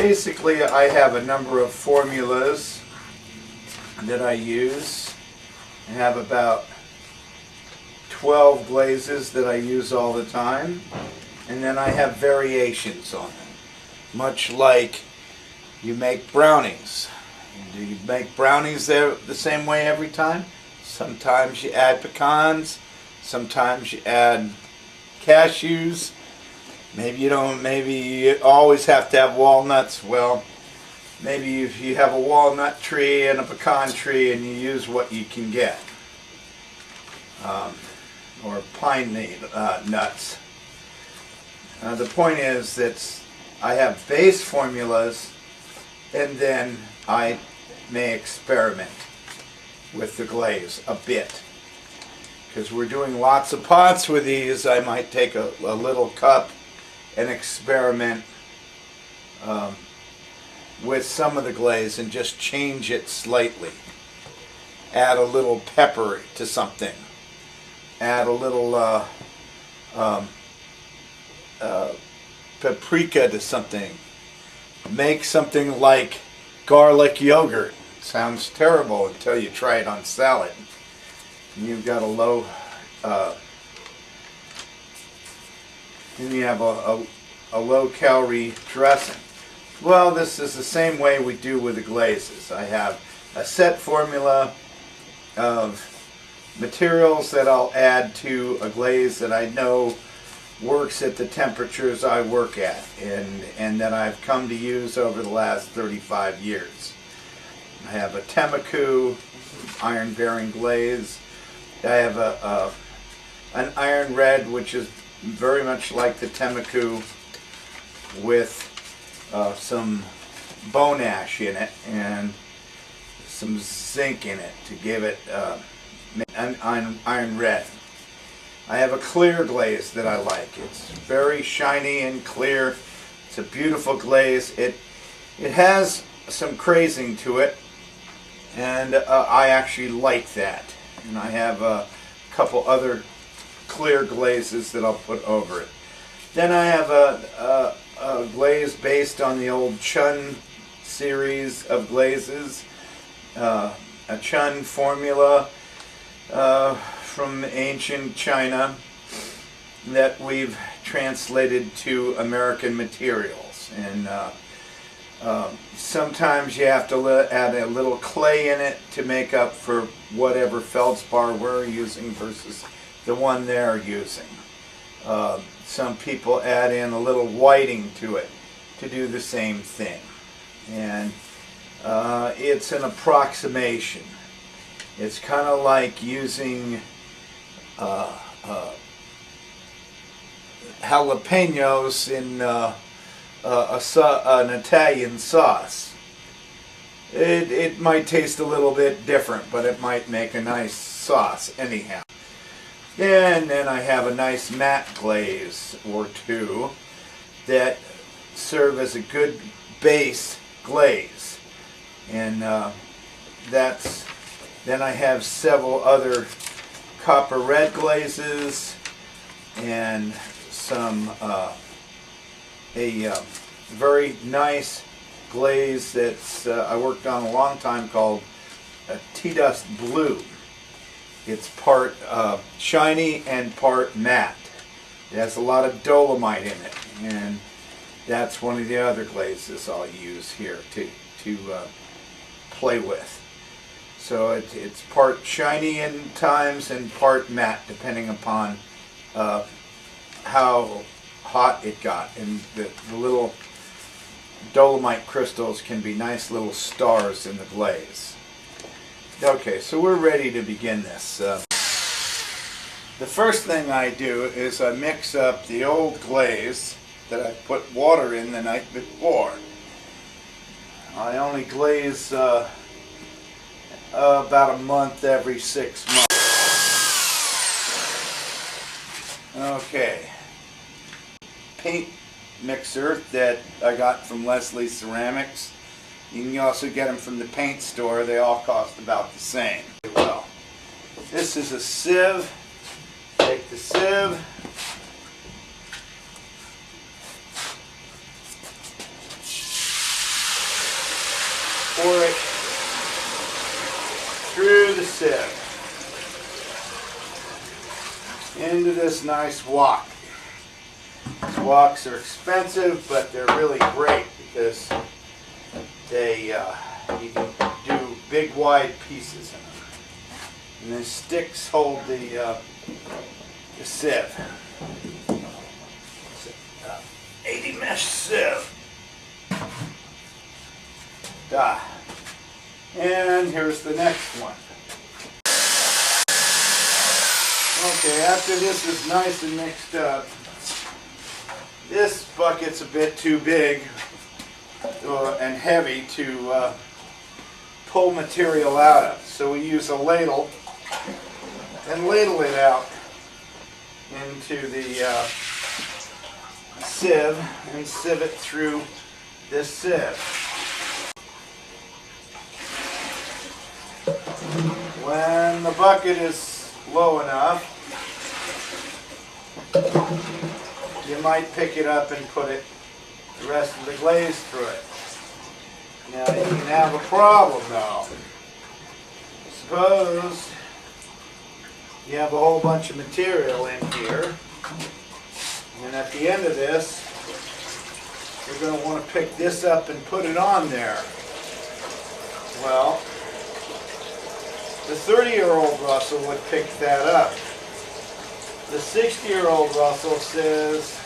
Basically, I have a number of formulas that I use. I have about 12 glazes that I use all the time, and then I have variations on them, much like you make brownies. Do you make brownies the same way every time? Sometimes you add pecans, sometimes you add cashews. Maybe you don't, maybe you always have to have walnuts. Well, maybe if you have a walnut tree and a pecan tree and you use what you can get. Or pine nuts. The point is that I have base formulas, and then I may experiment with the glaze a bit. Because we're doing lots of pots with these, I might take a little cup and experiment with some of the glaze and just change it slightly. Add a little pepper to something. Add a little paprika to something. Make something like garlic yogurt. Sounds terrible until you try it on salad. You've got a low, then you have a low-calorie dressing. Well, this is the same way we do with the glazes. I have a set formula of materials that I'll add to a glaze that I know works at the temperatures I work at, and that I've come to use over the last 35 years. I have a Temmaku iron-bearing glaze. I have an iron red, which is very much like the Temmaku, with some bone ash in it and some zinc in it to give it an iron red. I have a clear glaze that I like. It's very shiny and clear. It's a beautiful glaze. It has some crazing to it, and I actually like that. And I have a couple other clear glazes that I'll put over it. Then I have a glaze based on the old Chun series of glazes, a Chun formula from ancient China that we've translated to American materials. And sometimes you have to add a little clay in it to make up for whatever feldspar we're using versus the one they're using. Some people add in a little whiting to it to do the same thing. And it's an approximation. It's kind of like using jalapenos in an Italian sauce. It might taste a little bit different, but it might make a nice sauce anyhow. And then I have a nice matte glaze or two that serve as a good base glaze. And then I have several other copper red glazes and some a very nice glaze that's I worked on a long time called tea dust blue. It's part shiny and part matte. It has a lot of dolomite in it, and that's one of the other glazes I'll use here to play with. So it's part shiny in times and part matte, depending upon how hot it got. And the little dolomite crystals can be nice little stars in the glaze. Okay, so we're ready to begin this. The first thing I do is I mix up the old glaze that I put water in the night before. I only glaze about a month every 6 months. Okay. Paint mixer that I got from Leslie Ceramics. You can also get them from the paint store. They all cost about the same. Well, this is a sieve. Take the sieve. pour it through the sieve into this nice wok. These woks are expensive, but they're really great because they you can do big wide pieces in them. And the sticks hold the sieve. It's a 80 mesh sieve. And here's the next one. Okay, after this is nice and mixed up, this bucket's a bit too big and heavy to pull material out of. So we use a ladle and ladle it out into the sieve and sieve it through this sieve. When the bucket is low enough, you might pick it up and put the rest of the glaze through it. Now you can have a problem though. Suppose you have a whole bunch of material in here, and at the end of this, you're going to want to pick this up and put it on there. Well, the 30-year-old Russell would pick that up. The 60-year-old Russell says,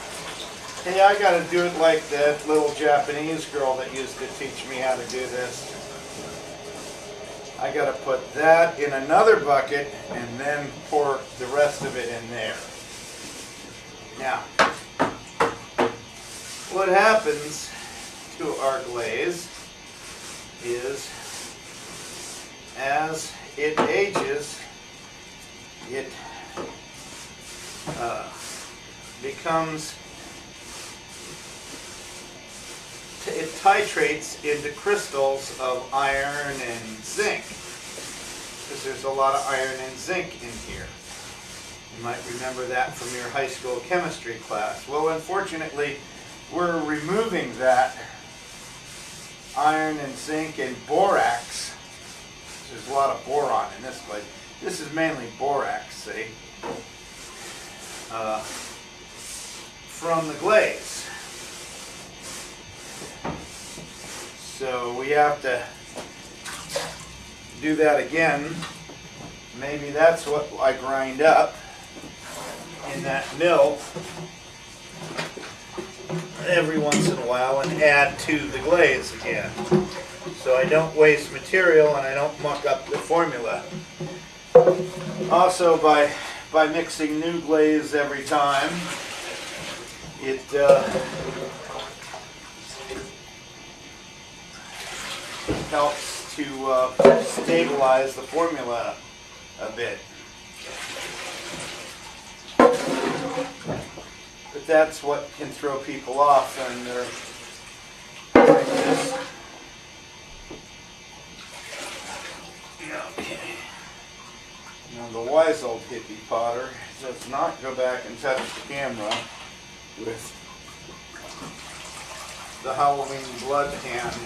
hey, I got to do it like that little Japanese girl that used to teach me how to do this. I got to put that in another bucket and then pour the rest of it in there. Now, what happens to our glaze is as it ages, it it titrates into crystals of iron and zinc, because there's a lot of iron and zinc in here. You might remember that from your high school chemistry class. Well, unfortunately, we're removing that iron and zinc and borax. There's a lot of boron in this place. This is mainly borax, see, from the glaze. So we have to do that again. Maybe that's what I grind up in that mill every once in a while and add to the glaze again. So I don't waste material and I don't muck up the formula. Also, by mixing new glaze every time, it helps to stabilize the formula a bit. But that's what can throw people off when they're doing this. Okay. Now the wise old hippie potter does not go back and touch the camera with the Halloween blood hand.